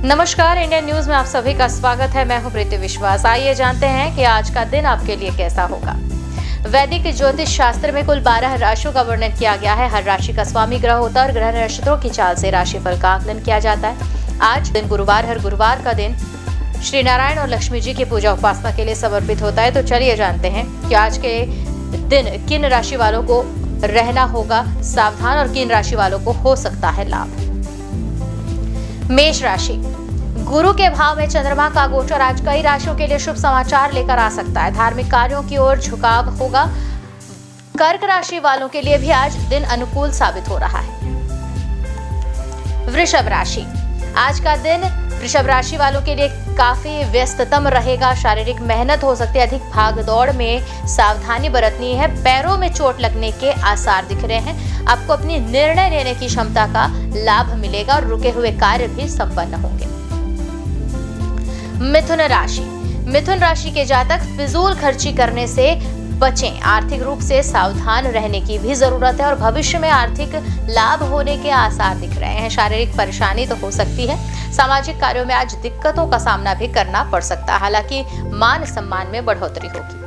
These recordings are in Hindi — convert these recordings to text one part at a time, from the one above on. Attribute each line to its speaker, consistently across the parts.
Speaker 1: नमस्कार, इंडियन न्यूज में आप सभी का स्वागत है। मैं हूं प्रीति विश्वास। आइए जानते हैं कि आज का दिन आपके लिए कैसा होगा। वैदिक ज्योतिष शास्त्र में कुल 12 राशियों का वर्णन किया गया है। हर राशि का स्वामी ग्रह होता है और ग्रह नक्षत्रों की चाल से राशिफल का आकलन किया जाता है। आज दिन गुरुवार, हर गुरुवार का दिन श्री नारायण और लक्ष्मी जी की पूजा उपासना के लिए समर्पित होता है। तो चलिए जानते हैं कि आज के दिन किन राशि वालों को रहना होगा सावधान और किन राशि वालों को हो सकता है लाभ। मेष राशि, गुरु के भाव में चंद्रमा का गोचर आज कई राशियों के लिए शुभ समाचार लेकर आ सकता है। धार्मिक कार्यों की ओर झुकाव होगा। कर्क राशि वालों के लिए भी आज दिन अनुकूल साबित हो रहा है। वृषभ राशि, आज का दिन वृषभ राशि वालों के लिए काफी व्यस्ततम रहेगा। शारीरिक मेहनत हो सकती है। अधिक भाग दौड़ में सावधानी बरतनी है। पैरों में चोट लगने के आसार दिख रहे हैं। आपको अपनी निर्णय लेने की क्षमता का लाभ मिलेगा और रुके हुए कार्य भी संपन्न होंगे। मिथुन राशि, मिथुन राशि के जातक फिजूल खर्ची करने से बचें। आर्थिक रूप से सावधान रहने की भी जरूरत है और भविष्य में आर्थिक लाभ होने के आसार दिख रहे हैं। शारीरिक परेशानी तो हो सकती है। सामाजिक कार्यों में आज दिक्कतों का सामना भी करना पड़ सकता है। हालांकि मान सम्मान में बढ़ोतरी होगी।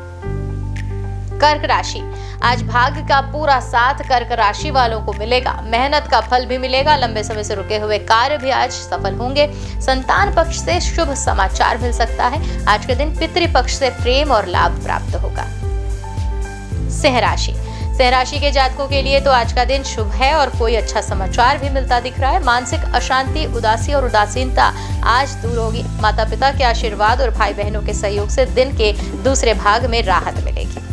Speaker 1: कर्क राशि, आज भाग्य का पूरा साथ कर्क राशि वालों को मिलेगा। मेहनत का फल भी मिलेगा। लंबे समय से रुके हुए कार्य भी आज सफल होंगे। संतान पक्ष से शुभ समाचार मिल सकता है। आज के दिन पितृपक्ष से प्रेम और लाभ प्राप्त होगा। सिंह राशि, सिंह राशि के जातकों के लिए तो आज का दिन शुभ है और कोई अच्छा समाचार भी मिलता दिख रहा है। मानसिक अशांति, उदासी और उदासीनता आज दूर होगी। माता पिता के आशीर्वाद और भाई बहनों के सहयोग से दिन के दूसरे भाग में राहत मिलेगी।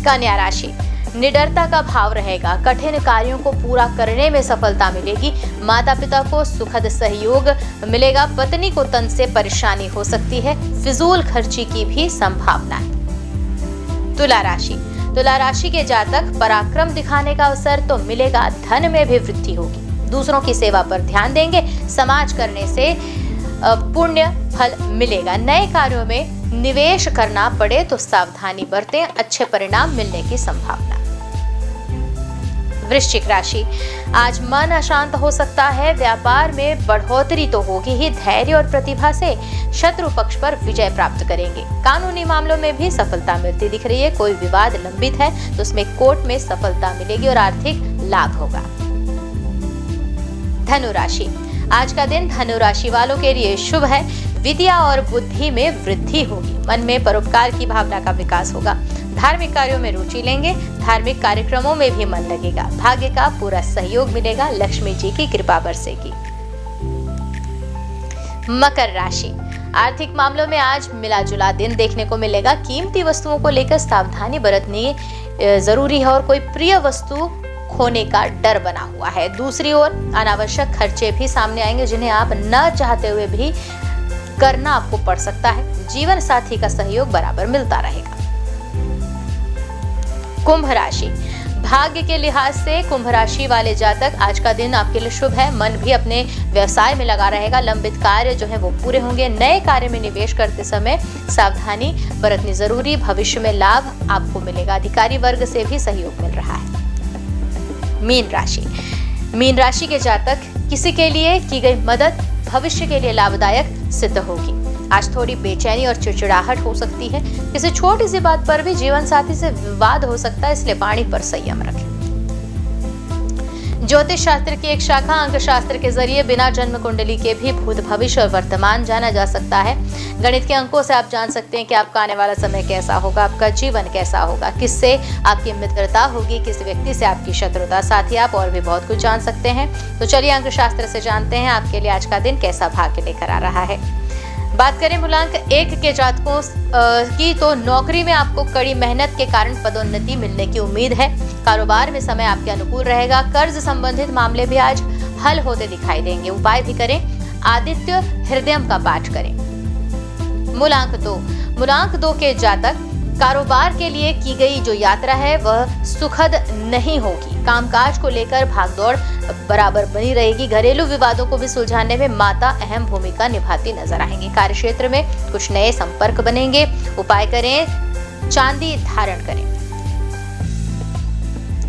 Speaker 1: कन्या राशि, निडरता का भाव रहेगा। कठिन कार्यों को पूरा करने में सफलता मिलेगी। माता पिता को सुखद सहयोग मिलेगा। पत्नी को तन से परेशानी हो सकती है। फिजूल खर्ची की भी संभावना है। तुला राशि, तुला राशि के जातक पराक्रम दिखाने का अवसर तो मिलेगा। धन में भी वृद्धि होगी। दूसरों की सेवा पर ध्यान देंगे। समाज करने से पुण्य फल मिलेगा। नए कार्यों में निवेश करना पड़े तो सावधानी बरतें। अच्छे परिणाम मिलने की संभावना। वृश्चिक राशि, आज मन अशांत हो सकता है। व्यापार में बढ़ोतरी तो होगी ही। धैर्य और प्रतिभा से शत्रु पक्ष पर विजय प्राप्त करेंगे। कानूनी मामलों में भी सफलता मिलती दिख रही है। कोई विवाद लंबित है तो उसमें कोर्ट में सफलता मिलेगी और आर्थिक लाभ होगा। धनु राशि, आज का दिन धनु राशि वालों के लिए शुभ है। विद्या और बुद्धि में वृद्धि होगी। मन में परोपकार की भावना का विकास होगा। धार्मिक कार्यों में रुचि लेंगे। धार्मिक कार्यक्रमों में भी मन लगेगा। भाग्य का पूरा सहयोग मिलेगा। लक्ष्मी जी की कृपा बरसेगी। मकर राशि, आर्थिक मामलों में आज मिला जुला दिन देखने को मिलेगा। कीमती वस्तुओं को लेकर सावधानी बरतनी जरूरी है और कोई प्रिय वस्तु खोने का डर बना हुआ है। दूसरी ओर अनावश्यक खर्चे भी सामने आएंगे जिन्हें आप न चाहते हुए भी करना आपको पड़ सकता है। जीवन साथी का सहयोग बराबर मिलता रहेगा। कुंभ राशि, भाग्य के लिहाज से कुंभ राशि वाले जातक आज का दिन आपके लिए शुभ है। मन भी अपने व्यवसाय में लगा रहेगा। लंबित कार्य जो है वो पूरे होंगे। नए कार्य में निवेश करते समय सावधानी बरतनी जरूरी। भविष्य में लाभ आपको मिलेगा। अधिकारी वर्ग से भी सहयोग मिल रहा है। मीन राशि, मीन राशि के जातक किसी के लिए की गई मदद भविष्य के लिए लाभदायक सिद्ध होगी। आज थोड़ी बेचैनी और चिड़चिड़ाहट हो सकती है। किसी छोटी सी बात पर भी जीवन साथी से विवाद हो सकता है, इसलिए वाणी पर संयम रखें। ज्योतिष शास्त्र की एक शाखा अंक शास्त्र के जरिए बिना जन्म कुंडली के भी भूत, भविष्य और वर्तमान जाना जा सकता है। गणित के अंकों से आप जान सकते हैं कि आपका आने वाला समय कैसा होगा, आपका जीवन कैसा होगा, किससे आपकी मित्रता होगी, किस व्यक्ति से आपकी शत्रुता। साथ ही आप और भी बहुत कुछ जान सकते हैं। तो चलिए अंक शास्त्र से जानते हैं आपके लिए आज का दिन कैसा भाग्य लेकर आ रहा है। बात करें मूलांक 1 के जातकों की तो नौकरी में आपको कड़ी मेहनत के कारण पदोन्नति मिलने की उम्मीद है। कारोबार में समय आपके अनुकूल रहेगा। कर्ज संबंधित मामले भी आज हल होते दिखाई देंगे। उपाय भी करें। आदित्य हृदयम का पाठ करें। मूलांक 2 के जातक कारोबार के लिए की गई जो यात्रा है वह सुखद नहीं होगी। कामकाज को लेकर भागदौड़ बराबर बनी रहेगी। घरेलू विवादों को भी सुलझाने में माता अहम भूमिका निभाती नजर आएंगी। कार्यक्षेत्र में कुछ नए संपर्क बनेंगे। उपाय करें। चांदी धारण करें।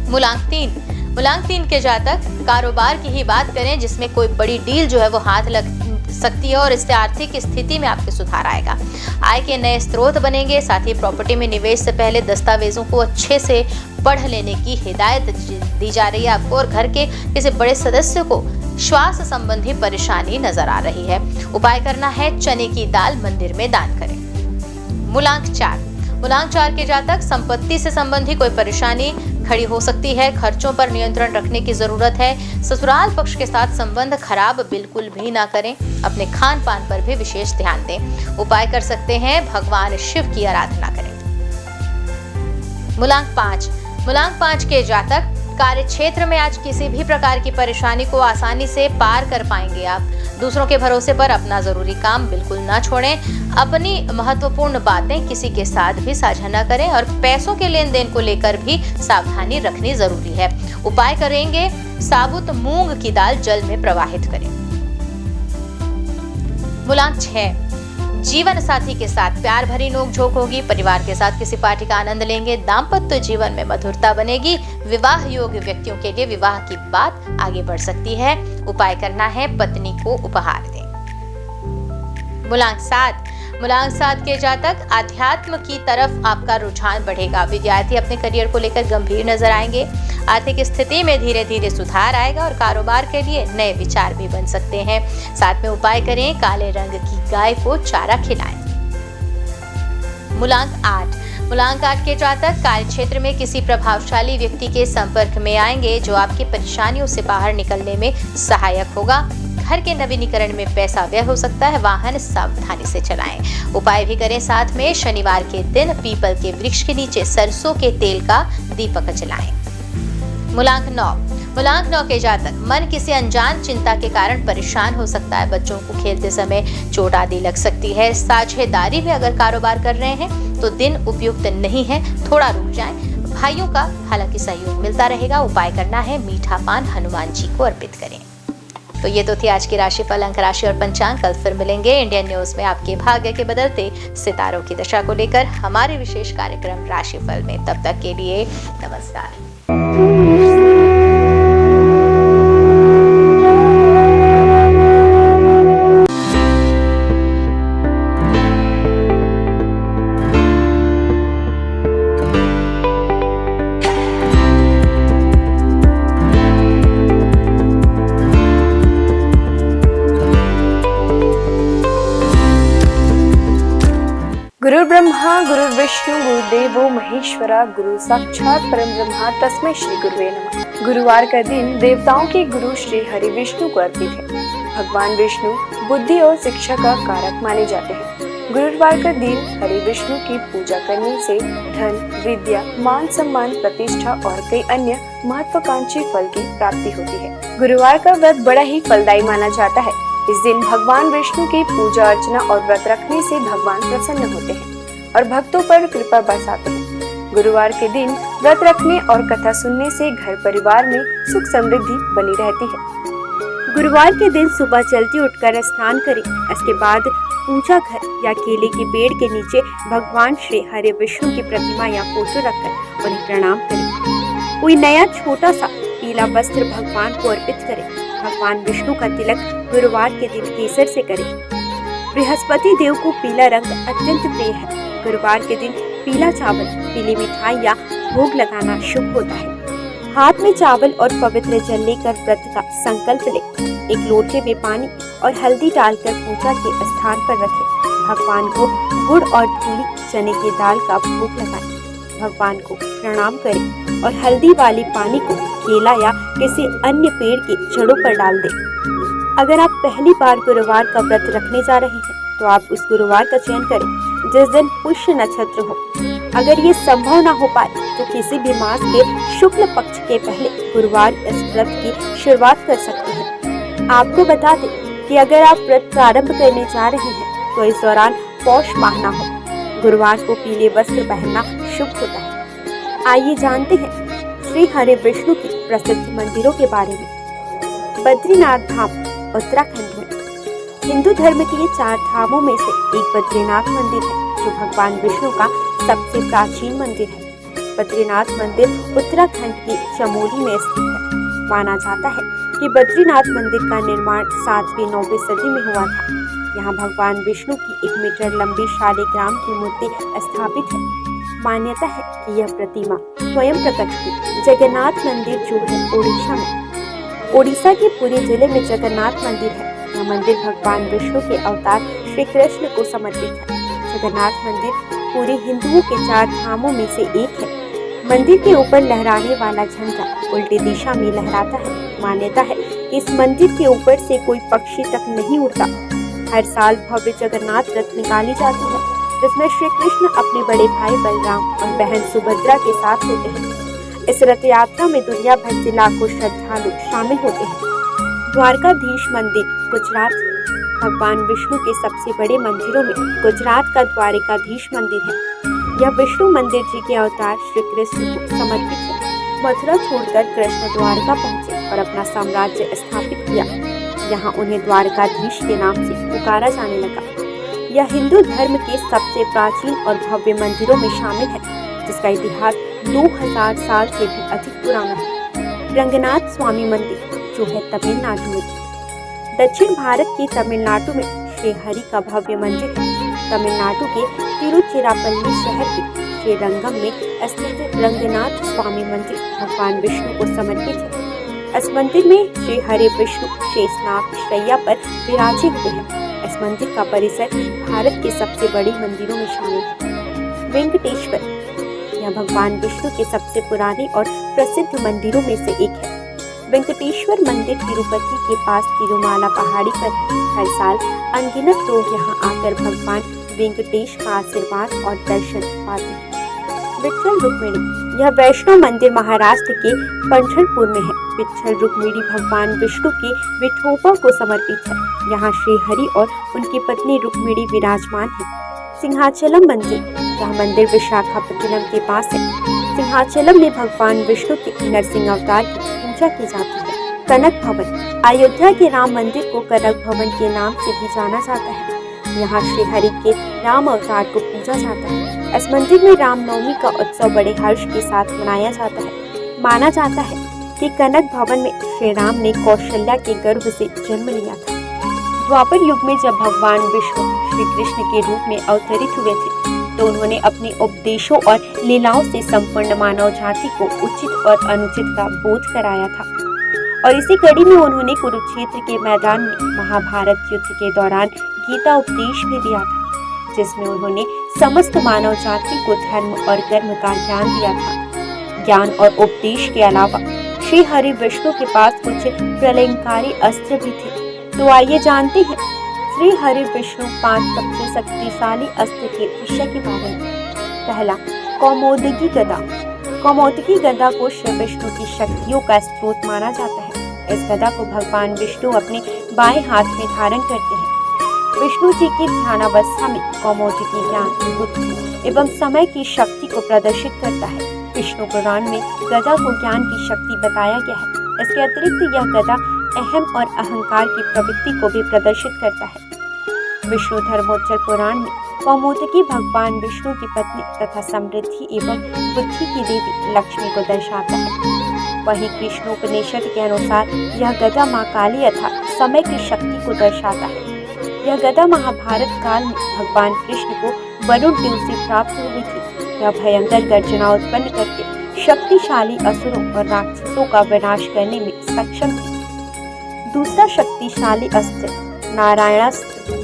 Speaker 1: मूलांक 3 मूलांक 3 के जातक कारोबार की ही बात करें जिसमें कोई बड़ी डील जो है वो हाथ लग सकती है और इससे आर्थिक स्थिति में आपके सुधार आएगा। आय के नए स्रोत बनेंगे। साथ ही प्रॉपर्टी में निवेश से पहले दस्तावेजों को अच्छे से पढ़ लेने की हिदायत दी जा रही है आपको। और घर के किसी बड़े सदस्य को श्वास संबंधी परेशानी नजर आ रही है। उपाय करना है, चने की दाल मंदिर में दान करें। मूलांक 4 के जातक संपत्ति से संबंधी कोई परेशानी खड़ी हो सकती है। खर्चों पर नियंत्रण रखने की जरूरत है। ससुराल पक्ष के साथ संबंध खराब बिल्कुल भी ना करें। अपने खान पान पर भी विशेष ध्यान दें। उपाय कर सकते हैं, भगवान शिव की आराधना करें। मूलांक 5 के जातक कार्य क्षेत्र में आज किसी भी प्रकार की परेशानी को आसानी से पार कर पाएंगे आप। दूसरों के भरोसे पर अपना जरूरी काम बिल्कुल ना छोड़ें। अपनी महत्वपूर्ण बातें किसी के साथ भी साझा न करें और पैसों के लेन देन को लेकर भी सावधानी रखनी जरूरी है। उपाय करेंगे, साबुत मूंग की दाल जल में प्रवाहित करें। मूलांक 6, जीवन साथी के साथ प्यार भरी नोकझोंक होगी। परिवार के साथ किसी पार्टी का आनंद लेंगे। दाम्पत्य जीवन में मधुरता बनेगी। विवाह योग्य व्यक्तियों के लिए विवाह की बात आगे बढ़ सकती है। उपाय करना है, पत्नी को उपहार दें। मूलांक 7 के जातक आध्यात्म की तरफ आपका रुझान बढ़ेगा। विद्यार्थी अपने करियर को लेकर गंभीर नजर आएंगे। आर्थिक स्थिति में धीरे धीरे सुधार आएगा और कारोबार के लिए नए विचार भी बन सकते हैं। साथ में उपाय करें, काले रंग की गाय को चारा खिलाएं। मूलांक 8 के जातक कार्य क्षेत्र में किसी प्रभावशाली व्यक्ति के संपर्क में आएंगे जो आपकी परेशानियों से बाहर निकलने में सहायक होगा। घर के नवीनीकरण में पैसा व्यय हो सकता है। वाहन सावधानी से चलाएं। उपाय भी करें, साथ में शनिवार के दिन पीपल के वृक्ष के नीचे सरसों के तेल का दीपक जलाएं। मूलांक 9 के जातक मन किसी अनजान चिंता के कारण परेशान हो सकता है। बच्चों को खेलते समय चोट आदि लग सकती है। साझेदारी में अगर कारोबार कर रहे हैं तो दिन उपयुक्त नहीं है, थोड़ा रुक जाएं। भाइयों का हालांकि सहयोग मिलता रहेगा। उपाय करना है, मीठा पान हनुमान जी को अर्पित करें। तो ये तो थी आज की राशिफल, अंक राशि और पंचांग। कल फिर मिलेंगे इंडियन न्यूज में आपके भाग्य के बदलते सितारों की दशा को लेकर हमारे विशेष कार्यक्रम राशिफल में। तब तक के लिए नमस्कार।
Speaker 2: गुरु ब्रह्मा गुरु विष्णु गुरुदेवो महेश्वरा, गुरु साक्षात परम ब्रह्मा तस्मै श्री गुरुवे नमः। गुरुवार का दिन देवताओं के गुरु श्री हरि विष्णु को अर्पित है। भगवान विष्णु बुद्धि और शिक्षा का कारक माने जाते हैं। गुरुवार का दिन हरि विष्णु की पूजा करने से धन, विद्या, मान सम्मान, प्रतिष्ठा और कई अन्य महत्वाकांक्षी फल की प्राप्ति होती है। गुरुवार का व्रत बड़ा ही फलदायी माना जाता है। इस दिन भगवान विष्णु की पूजा अर्चना और व्रत रखने से भगवान प्रसन्न होते हैं और भक्तों पर कृपा बरसाते हैं। गुरुवार के दिन व्रत रखने और कथा सुनने से घर परिवार में सुख समृद्धि बनी रहती है। गुरुवार के दिन सुबह जल्दी उठकर स्नान करें। इसके बाद पूजा घर या केले के पेड़ के नीचे भगवान श्री हरि विष्णु की प्रतिमा या फोटो रखकर उन्हें प्रणाम करें। कोई नया छोटा सा पीला वस्त्र भगवान को अर्पित करें। भगवान विष्णु का तिलक गुरुवार के दिन केसर से करें। बृहस्पति देव को पीला रंग अत्यंत प्रिय है। गुरुवार के दिन पीला चावल, पीली मिठाई या भोग लगाना शुभ होता है। हाथ में चावल और पवित्र जल लेकर व्रत का संकल्प लें। एक लोटे में पानी और हल्दी डालकर पूजा के स्थान पर रखें। भगवान को गुड़ और धुली चने की दाल का भोग लगाएं। भगवान को प्रणाम करें और हल्दी वाली पानी को केला या किसी अन्य पेड़ की जड़ों पर डाल दें। अगर आप पहली बार गुरुवार का व्रत रखने जा रहे हैं तो आप उस गुरुवार का चयन करें जिस दिन पुष्य नक्षत्र हो। अगर ये संभव न हो पाए तो किसी भी मास के शुक्ल पक्ष के पहले गुरुवार इस व्रत की शुरुआत कर सकते हैं। आपको बता दें कि अगर आप व्रत प्रारंभ करने जा रहे हैं तो इस दौरान पौष माह न हो। गुरुवार को पीले वस्त्र पहनना शुभ होता है। आइए जानते हैं श्री हरि विष्णु की प्रसिद्ध मंदिरों के बारे में। बद्रीनाथ धाम उत्तराखंड में हिंदू धर्म के 4 धामों में से एक बद्रीनाथ मंदिर है जो भगवान विष्णु का सबसे प्राचीन मंदिर है।
Speaker 3: बद्रीनाथ मंदिर उत्तराखंड के चमोली में स्थित है। माना जाता है कि बद्रीनाथ मंदिर का निर्माण 7वीं-9वीं सदी में हुआ था। यहाँ भगवान विष्णु की 1 मीटर लंबी शालिग्राम की मूर्ति स्थापित है। मान्यता है कि यह प्रतिमा स्वयं प्रकट हुई। जगन्नाथ मंदिर जो है ओडिशा में, ओडिशा के पुरी जिले में जगन्नाथ मंदिर है। यह मंदिर भगवान विष्णु के अवतार श्री कृष्ण को समर्पित है। जगन्नाथ मंदिर पूरे हिंदुओं के 4 धामों में से एक है। मंदिर के ऊपर लहराने वाला झंडा उल्टी दिशा में लहराता है। मान्यता है कि इस मंदिर के ऊपर से कोई पक्षी तक नहीं उड़ता। हर साल भव्य जगन्नाथ रथ निकाली जाती है, जिसमें श्री कृष्ण अपने बड़े भाई बलराम और बहन सुभद्रा के साथ होते हैं। इस रथ यात्रा में दुनिया भर से लाखों श्रद्धालु शामिल होते हैं। द्वारकाधीश मंदिर गुजरात, भगवान विष्णु के सबसे बड़े मंदिरों में गुजरात का द्वारकाधीश मंदिर है। यह विष्णु मंदिर जी के अवतार श्री कृष्ण को समर्पित है। मथुरा छोड़कर कृष्ण द्वारका पहुंचे और अपना साम्राज्य स्थापित किया। यहाँ उन्हें द्वारकाधीश के नाम से पुकारा जाने लगा। यह हिंदू धर्म के सबसे प्राचीन और भव्य मंदिरों में शामिल है, जिसका इतिहास 2000 साल से भी अधिक पुराना है। रंगनाथ स्वामी मंदिर जो है तमिलनाडु में, दक्षिण भारत के तमिलनाडु में श्री हरि का भव्य मंदिर है। तमिलनाडु के तिरुचिरापल्ली शहर के श्रीरंगम में स्थित रंगनाथ स्वामी मंदिर भगवान विष्णु को समर्पित है। इस मंदिर में श्री हरि विष्णु शेषनाग शैया पर विराजे हुए हैं। इस मंदिर का परिसर भारत के सबसे बड़े मंदिरों में शामिल है। वेंकटेश्वर, यह भगवान विष्णु के सबसे पुराने और प्रसिद्ध मंदिरों में से एक है। वेंकटेश्वर मंदिर तिरुपति के पास तिरुमाला पहाड़ी पर है। हर साल अनगिनत लोग यहाँ आकर भगवान वेंकटेश का आशीर्वाद और दर्शन पाते हैं। विट्ठल रुक्मिणी, यह वैष्णव मंदिर महाराष्ट्र के पंढरपुर में है। विट्ठल रुक्मिणी भगवान विष्णु के विठोबा को समर्पित है। यहाँ श्री हरि और उनकी पत्नी रुक्मिणी विराजमान है। सिंहाचलम मंदिर, यह मंदिर विशाखापट्टनम के पास है। सिंहाचलम में भगवान विष्णु के नरसिंह अवतार की पूजा की जाती है। कनक भवन, अयोध्या के राम मंदिर को कनक भवन के नाम से भी जाना जाता है। यहाँ श्री हरि के राम अवतार को पूजा जाता है। इस मंदिर में रामनवमी का उत्सव बड़े हर्ष के साथ मनाया जाता है। माना जाता है कि कनक भवन में श्री राम ने कौशल्या के गर्भ से जन्म लिया था। द्वापर युग में जब भगवान विष्णु श्री कृष्ण के रूप में अवतरित हुए थे, तो उन्होंने अपने उपदेशों और लीलाओं से संपूर्ण मानव जाति को उचित और अनुचित का बोध कराया था। और इसी कड़ी में उन्होंने कुरुक्षेत्र के मैदान में महाभारत युद्ध के दौरान गीता उपदेश भी दिया था, जिसमें उन्होंने समस्त मानव जाति को धर्म और कर्म का ज्ञान दिया था। ज्ञान और उपदेश के अलावा श्री हरि विष्णु के पास कुछ प्रलयंकारी अस्त्र भी थे। तो आइए जानते हैं श्री हरि विष्णु 5 सबसे शक्तिशाली अस्त्र के विषय के बारे में। पहला, कौमोदकी गदा। कौमोदकी गदा को श्री विष्णु की शक्तियों का स्रोत माना जाता है। इस गदा को भगवान विष्णु अपने बाएं हाथ में धारण करते हैं। विष्णु जी की ध्यानावस्था में कौमोदकी ज्ञान, बुद्धि एवं समय की शक्ति को प्रदर्शित करता है। विष्णु पुराण में गदा को ज्ञान की शक्ति बताया गया है। इसके अतिरिक्त यह गदा अहम और अहंकार की प्रवृत्ति को भी प्रदर्शित करता है। विष्णु धर्मोच्चर पुराण में कौमोदकी भगवान विष्णु की पत्नी तथा समृद्धि एवं बुद्धि की देवी लक्ष्मी को दर्शाता है। वहीं कृष्णोपनिषद के अनुसार यह गदा माँ काली अर्थात समय की शक्ति को दर्शाता है। यह गदा महाभारत काल में भगवान कृष्ण को वरुण देव से प्राप्त हुई थी। यह भयंकर गर्जना उत्पन्न करके शक्तिशाली असुरों और राक्षसों का विनाश करने में सक्षम थी। दूसरा शक्तिशाली अस्त्र, नारायणास्त्र।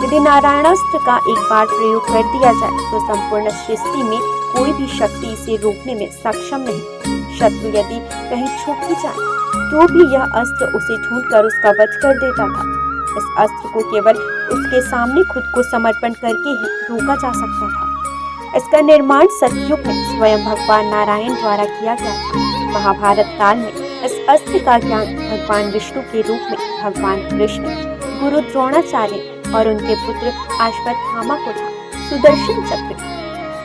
Speaker 3: यदि नारायणास्त्र का एक बार प्रयोग कर दिया जाए तो संपूर्ण सृष्टि में कोई भी शक्ति इसे रोकने में सक्षम नहीं। शत्रु यदि कहीं छुप भी जाए तो भी यह अस्त्र उसे ढूंढकर उसका वध कर देता था। इस अस्त्र को केवल उसके सामने खुद को समर्पण करके ही रोका जा सकता था। इसका निर्माण सतयुग में स्वयं भगवान नारायण द्वारा किया गया था। महाभारत काल में इस अस्त्र का ज्ञान भगवान विष्णु के रूप में भगवान कृष्ण, गुरु द्रोणाचार्य और उनके पुत्र अश्वत्थामा को था। सुदर्शन चक्र।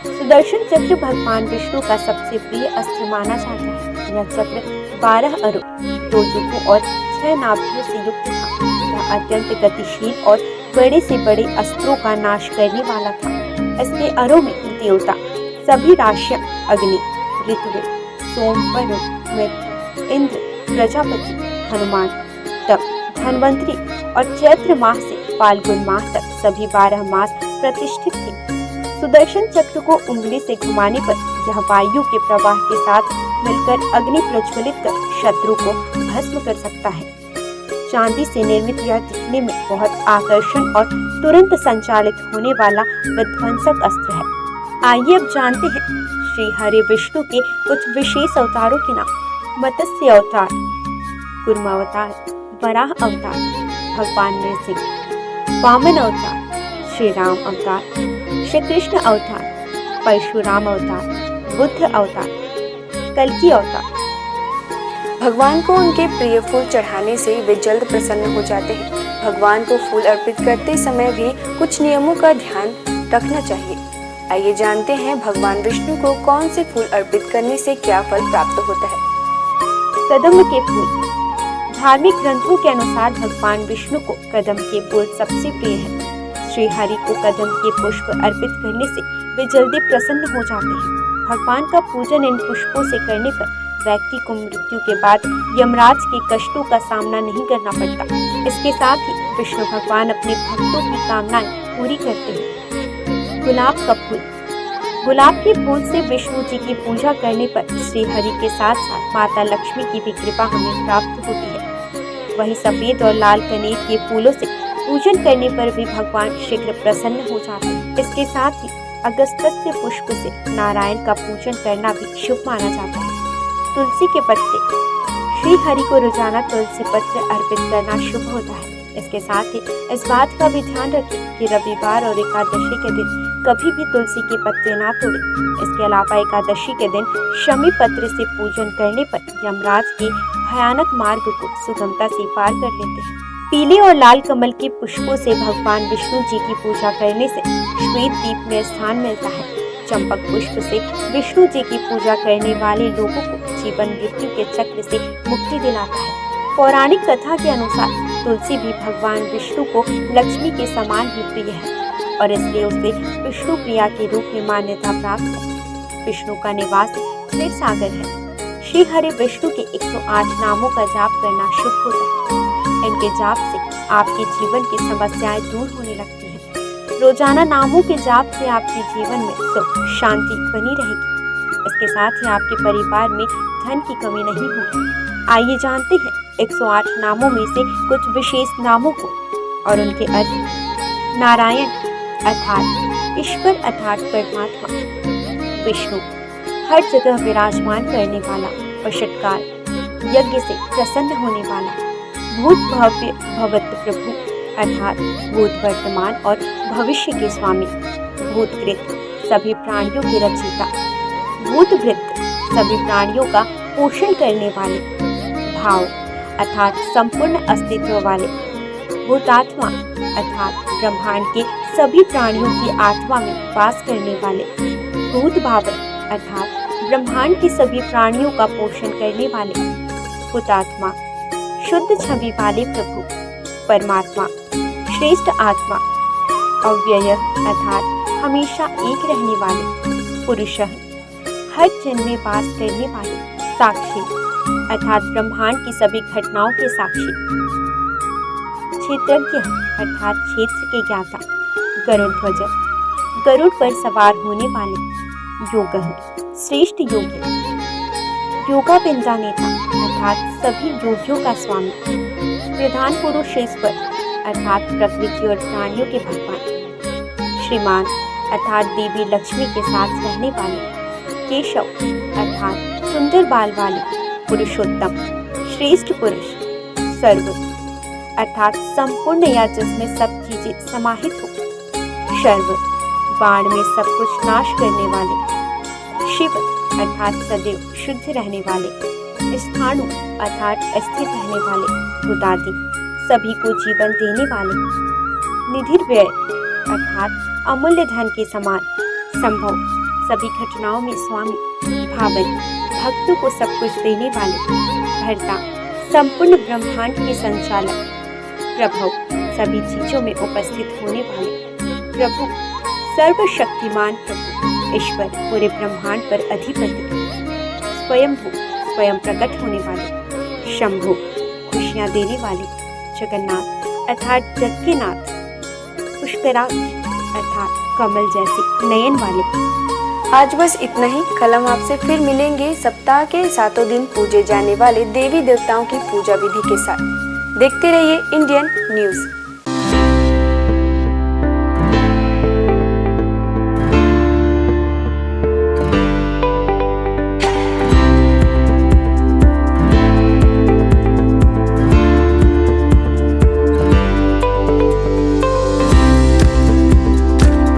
Speaker 3: सुदर्शन चक्र भगवान विष्णु का सबसे प्रिय अस्त्र माना जाता है। यह चक्र 12 अरों, 2 युगों और 6 नाभियों से युक्त था। यह अत्यंत गतिशील और बड़े से बड़े अस्त्रों का नाश करने वाला था। इसके अरों में देवता, सभी राशियां, अग्नि, ऋतु, सोम, वरुण, मित्र, इंद्र, प्रजापति, हनुमान, तब धन्वंतरी और चैत्र माह से फाल्गुन माह तक सभी 12 मास प्रतिष्ठित थे। सुदर्शन चक्र को उंगली से घुमाने पर यह वायु के प्रवाह के साथ मिलकर अग्नि प्रज्वलित कर शत्रु को भस्म कर सकता है। चांदी से निर्मित यह दिखने में बहुत आकर्षण और तुरंत संचालित होने वाला विध्वंसक अस्त्र है। आइए अब जानते हैं श्री हरि विष्णु के कुछ विशेष अवतारों के नाम। मत्स्य अवतार, कूर्म अवतार, वराह अवतार, भगवान नृसिंह। वामन अवतार, श्री राम अवतार, श्री कृष्ण अवतार, परशुराम अवतार, बुद्ध अवतार, कल्कि अवतार।
Speaker 2: भगवान को उनके प्रिय फूल चढ़ाने से वे जल्द प्रसन्न हो जाते हैं। भगवान को फूल अर्पित करते समय भी कुछ नियमों का ध्यान रखना चाहिए। आइए जानते हैं भगवान विष्णु को कौन से फूल अर्पित करने से क्या फल प्राप्त होता है।
Speaker 3: कदम्ब के फूल। धार्मिक ग्रंथों के अनुसार भगवान विष्णु को कदम्ब के फूल सबसे प्रिय है। श्री हरि को कदम्ब के पुष्प अर्पित करने से वे जल्दी प्रसन्न हो जाते हैं। भगवान का पूजन इन पुष्पों से करने पर व्यक्ति को मृत्यु के बाद यमराज के कष्टों का सामना नहीं करना पड़ता। इसके साथ ही विष्णु भगवान अपने भक्तों की कामनाएं पूरी करते हैं। गुलाब का फूल। गुलाब के फूल से विष्णु जी की पूजा करने पर श्री हरि के साथ साथ माता लक्ष्मी की भी कृपा हमें प्राप्त होती है। वहीं सफेद और लाल कनेर के फूलों से पूजन करने पर भी भगवान शीघ्र प्रसन्न हो जाते हैं। इसके साथ ही अगस्त्य पुष्प से नारायण का पूजन करना भी शुभ माना जाता है। तुलसी के पत्ते। श्री हरि को रोजाना तुलसी पत्र अर्पित करना शुभ होता है। इसके साथ ही इस बात का भी ध्यान रखें कि रविवार और एकादशी के दिन कभी भी तुलसी के पत्ते ना तोड़ें। इसके अलावा एकादशी के दिन शमी पत्र से पूजन करने पर यमराज के भयानक मार्ग को सुगमता से पार कर लेते हैं। पीले और लाल कमल के पुष्पों से भगवान विष्णु जी की पूजा करने से श्वेत दीप में स्थान मिलता है। चंपक पुष्प से विष्णु जी की पूजा करने वाले लोगों को जीवन मृत्यु के चक्र से मुक्ति दिलाता है। पौराणिक कथा के अनुसार तुलसी भी भगवान विष्णु को लक्ष्मी के समान ही प्रिय है और इसलिए उसे विष्णु प्रिया के रूप में मान्यता प्राप्त है। विष्णु का निवास क्षीर सागर है। श्री हरि विष्णु के 108 नामों का जाप करना शुभ होता है। इनके जाप से आपके जीवन की समस्याएं दूर होने लगती हैं। रोजाना नामों के जाप से आपके जीवन में सुख शांति बनी रहेगी। इसके साथ ही आपके परिवार में धन की कमी नहीं होगी। आइए जानते हैं 108 नामों में से कुछ विशेष नामों को और उनके अर्थ। नारायण अर्थात ईश्वर अर्थात परमात्मा। विष्णु हर जगह विराजमान करने वाला। वशटकार यज्ञ से प्रसन्न होने वाला। भूत भव्य भवत प्रभु अर्थात भूत वर्तमान और भविष्य के स्वामी। भूतकृत सभी प्राणियों के रचयिता। भूतभृत सभी प्राणियों का पोषण करने वाले। भाव अर्थात संपूर्ण अस्तित्व वाले। भूतात्मा अर्थात ब्रह्मांड के सभी प्राणियों की आत्मा में वास करने वाले। भूत भावन अर्थात ब्रह्मांड के सभी प्राणियों का पोषण करने वाले। हुतात्मा शुद्ध छवि वाले प्रभु परमात्मा। श्रेष्ठ आत्मा अव्यय अर्थात हमेशा एक रहने वाले। पुरुष हर जन्म में वास करने वाले। साक्षी अर्थात ब्रह्मांड की सभी घटनाओं के साक्षी। क्षेत्रज्ञ अर्थात क्षेत्र के ज्ञाता। गरुड़ ध्वज गरुड़ पर सवार होने वाले। योग श्रेष्ठ योगी। योगा पिंडा नेता अर्थात सभी योगियों का स्वामी। प्रधान पुरुष ईश्वर अर्थात प्रकृति और प्राणियों के भगवान। श्रीमान अर्थात देवी लक्ष्मी के साथ रहने वाले। केशव अर्थात सुंदर बाल वाले। पुरुषोत्तम श्रेष्ठ पुरुष। सर्व अर्थात संपूर्ण या जिसमें सब चीजें समाहित हो। शर्व बाण में सब कुछ नाश करने वाले। शिव अर्थात सदैव शुद्ध रहने वाले। स्थाणु अर्थात स्थिर रहने वाले। भूतादि सभी को जीवन देने वाले। निधिर्व्यय अर्थात अमूल्य धन के समान। संभव सभी घटनाओं में स्वामी। भावन भक्तों को सब कुछ देने वाले। भर्ता संपूर्ण ब्रह्मांड के संचालक। प्रभु सभी चीजों में उपस्थित होने वाले। प्रभु सर्वशक्तिमान प्रभु ईश्वर पूरे ब्रह्मांड पर अधिपति। स्वयं प्रकट होने वाले शंभु, खुशियां देने वाले जगन्नाथ अर्थात जग के नाथ, पुष्कराज अर्थात कमल जैसे नयन वाले।
Speaker 2: आज बस इतना ही। कल हम आपसे फिर मिलेंगे सप्ताह के 7 दिन पूजे जाने वाले देवी देवताओं की पूजा विधि के साथ। देखते रहिए इंडियन न्यूज़।